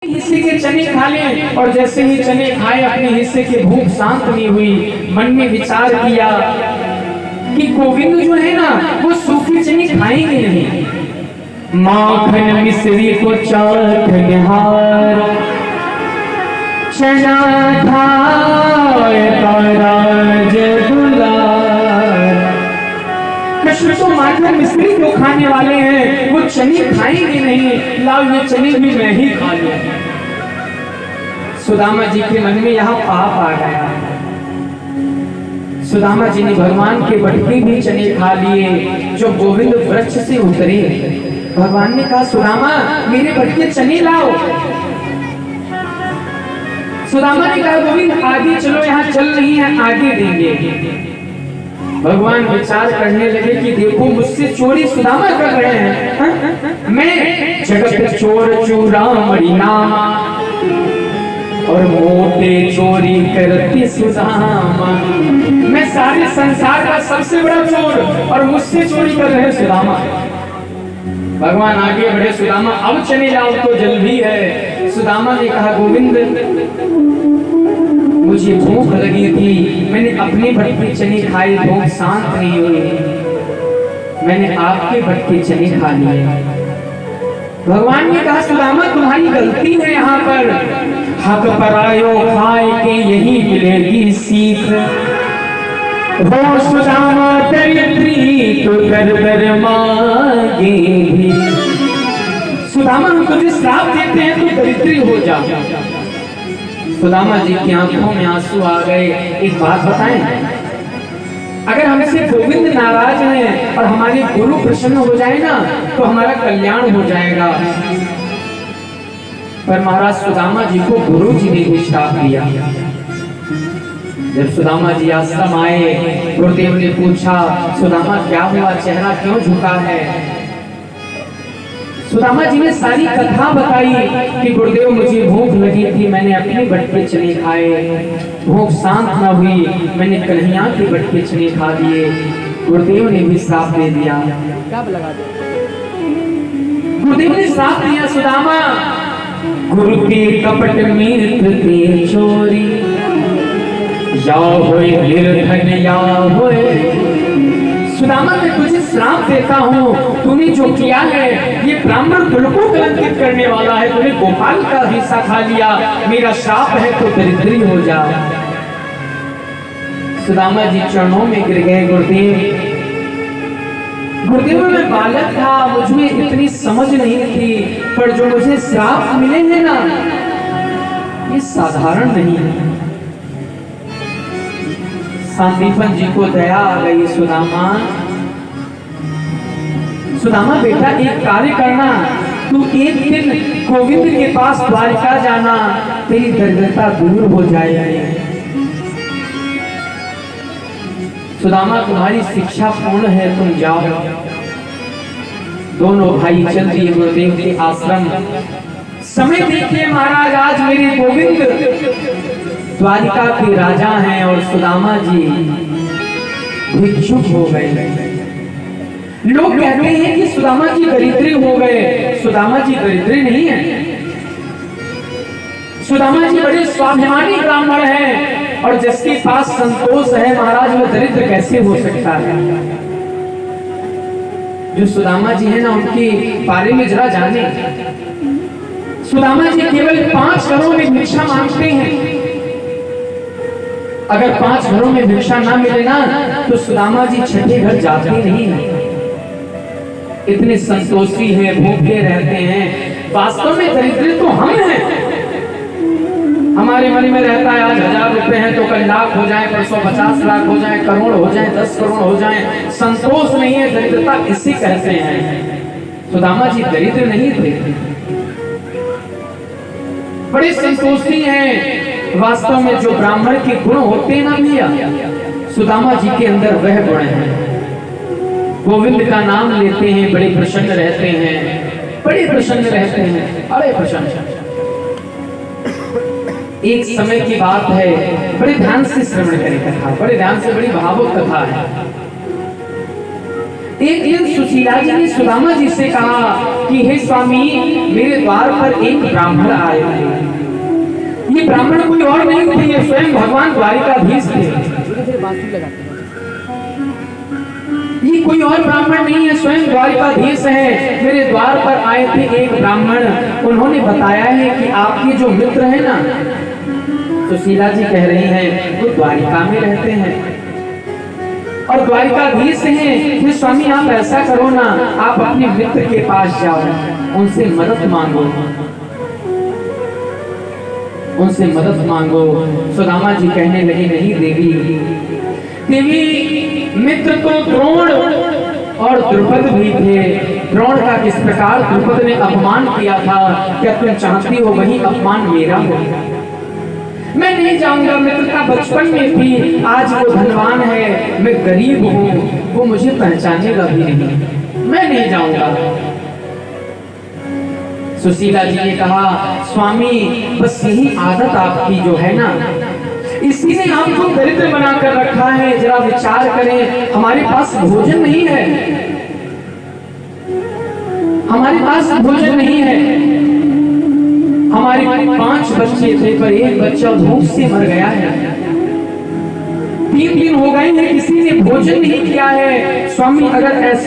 हिस्से के चने खा लें। और जैसे ही चने खाए अपने हिस्से की भूख शांत नहीं हुई, मन में विचार किया कि गोविंद जो है ना वो सूखे चने खाएंगे नहीं। माखन मिश्री को चाटनिहार चना खाए ताराज दुलार। कृष्ण तो माखन मिश्री को खाने वाले हैं, वो चने खाएंगे नहीं, लाओ ये चने भी मैं ही खा लूं। सुदामा जी के मन में यहाँ पाप आ गया। सुदामा जी ने भगवान के बटके भी चने खा लिए जो गोविंद वृक्ष से उतरे। भगवान ने कहा सुदामा मेरे बटके चने लाओ। सुदामा ने कहा गोविंद आगे चलो, यहाँ चल नहीं है, आगे देंगे। भगवान विचार करने लगे कि देखो मुझसे चोरी सुदामा कर रहे हैं। मैं जगत चोर चूड़ामणि नाम और मोटे चोरी करती सुदामा। मैं सारे संसार का सबसे बड़ा चोर और मुझसे चोरी कर रहे सुदामा। भगवान आगे बढ़े, सुदामा अब चले जाओ तो जल्दी है। सुदामा ने कहा गोविंद मुझे भूख लगी थी, मैंने अपने भटके चने खाए, भूख शांत नहीं हुई, मैंने आपके भटके चने खा लिए। भगवान ने कहा सुदामा तुम्हारी गलती है, यहाँ पर हक परायो खाए के यही मिलेगी सीख। हो सुदामा दरिद्री तो दर दर मांगेगी। सुदामा हम तुझे श्राप देते हैं तो दरिद्री हो जा। सुदामा जी की आंखों में आंसू आ गए। एक बात बताएं, अगर हमसे गोविंद नाराज हैं और हमारे गुरु प्रसन्न हो जाए ना तो हमारा कल्याण हो जाएगा। पर महाराज सुदामा जी को गुरु जी ने भी श्राप दिया। जब सुदामा जी आश्रम आए, गुरुदेव ने पूछा सुदामा क्या हुआ, चेहरा क्यों झुका है। सुदामा जी ने सारी कथा बताई कि गुरुदेव मुझे भूख लगी थी, मैंने अपने बटके चने खाए, भूख शांत न हुई, मैंने कन्हैया के बटके चने खा लिए। गुरुदेव ने भी श्राप दे दिया। गुरुदेव ने श्राप दिया सुदामा गुरु के कपट मित्र के चोरी, या होए निर्धन या होए। सुदामा मैं तुझे श्राप देता हूँ, तूने जो किया है ये ब्राह्मण कुल को कलंकित करने वाला है। तूने गोपाल का हिस्सा खा लिया, मेरा श्राप है तो दरिद्री हो जा। सुदामा जी चरणों में गिर गए। गुरुदेव मैं बालक था, मुझमें इतनी समझ नहीं थी, पर जो मुझे श्राप मिले हैं ना ये साधारण नहीं है। संदीपन जी को दया आ गई। सुदामा बेटा एक कार्य करना, तू एक दिन गोविंद के पास द्वारिका जाना, तेरी दरिद्रता दूर हो जाएगी। सुदामा तुम्हारी शिक्षा पूर्ण है, तुम जाओ। दोनों भाई चल दिए गुरुदेव के आश्रम। समय देखिए महाराज, आज मेरे गोविंद द्वारिका के राजा हैं और सुदामा जी भिक्षुक हो गए। लोग कहते हैं कि सुदामा जी दरिद्री हो गए। सुदामा जी दरिद्री नहीं है, सुदामा जी बड़े स्वाभिमानी ब्राह्मण हैं और जिसके पास संतोष है महाराज वो दरिद्र कैसे हो सकता है। जो सुदामा जी है ना उनके बारे में जरा जाने। सुदामा जी केवल 5 घरों में भिक्षा मांगते हैं। अगर 5 घरों में भिक्षा ना मिले ना तो सुदामा जी छठे घर जाते नहीं हैं। इतने संतोषी हैं, भूखे रहते हैं। वास्तव में दरिद्र तो हम हैं। हमारे मन में रहता है आज 1000 रुपए हैं तो कल लाख हो जाए, परसों 50 लाख हो जाए, करोड़ हो जाए, 10 करोड़ हो जाए। संतोष नहीं है, दरिद्रता किसी कहते हैं। सुदामा जी दरिद्र नहीं थे, बड़े संतोषी हैं। वास्तव में जो ब्राह्मण के गुण होते हैं ना भैया, सुदामा जी के अंदर वह गुण है। गोविंद का नाम लेते हैं, बड़े प्रसन्न रहते हैं, बड़े प्रसन्न रहते हैं, अरे प्रसन्न। एक समय की बात है, बड़े ध्यान से श्रवण करें कथा, बड़े ध्यान से, बड़ी भावुक कथा है। एक दिन सुशीला जी ने सुदामा जी से कहा कि हे स्वामी, मेरे द्वार पर एक ब्राह्मण आए थे। ये ब्राह्मण कोई और नहीं थे, ये स्वयं भगवान द्वारिकाधीश थे। ये कोई और ब्राह्मण नहीं है, स्वयं द्वारिकाधीश है। मेरे द्वार पर आए थे एक ब्राह्मण, उन्होंने बताया है कि आपके जो मित्र है ना, सुशीला जी कह रही हैं, वो द्वारिका में रहते हैं और द्वारिकाधीश हैं। फिर स्वामी आप ऐसा करो ना, आप अपने मित्र के पास जाओ, उनसे मदद मांगो, उनसे मदद मांगो। सुदामा जी कहने लगे, नहीं देवी, मित्र तो द्रोण और द्रुपद भी थे। द्रोण का किस प्रकार द्रुपद ने अपमान किया था, क्या तुम चाहती हो वही अपमान मेरा हो? मैं नहीं जाऊंगा, मित्रता बचपन में थी, आज वो धनवान है, मैं गरीब हूँ, वो मुझे पहचानेगा भी नहीं, मैं नहीं जाऊंगा। सुशीला जी ने कहा, स्वामी बस यही आदत आपकी जो है ना, इसी ने आपको दरिद्र बनाकर रखा है। जरा विचार करें, हमारे पास भोजन नहीं है, हमारे पास भोजन नहीं है। हमारे 5 बच्चे थे, पर एक बच्चा भूख से मर गया है। 3 दिन हो गए हैं, किसी ने भोजन नहीं किया है। स्वामी अगर ऐसा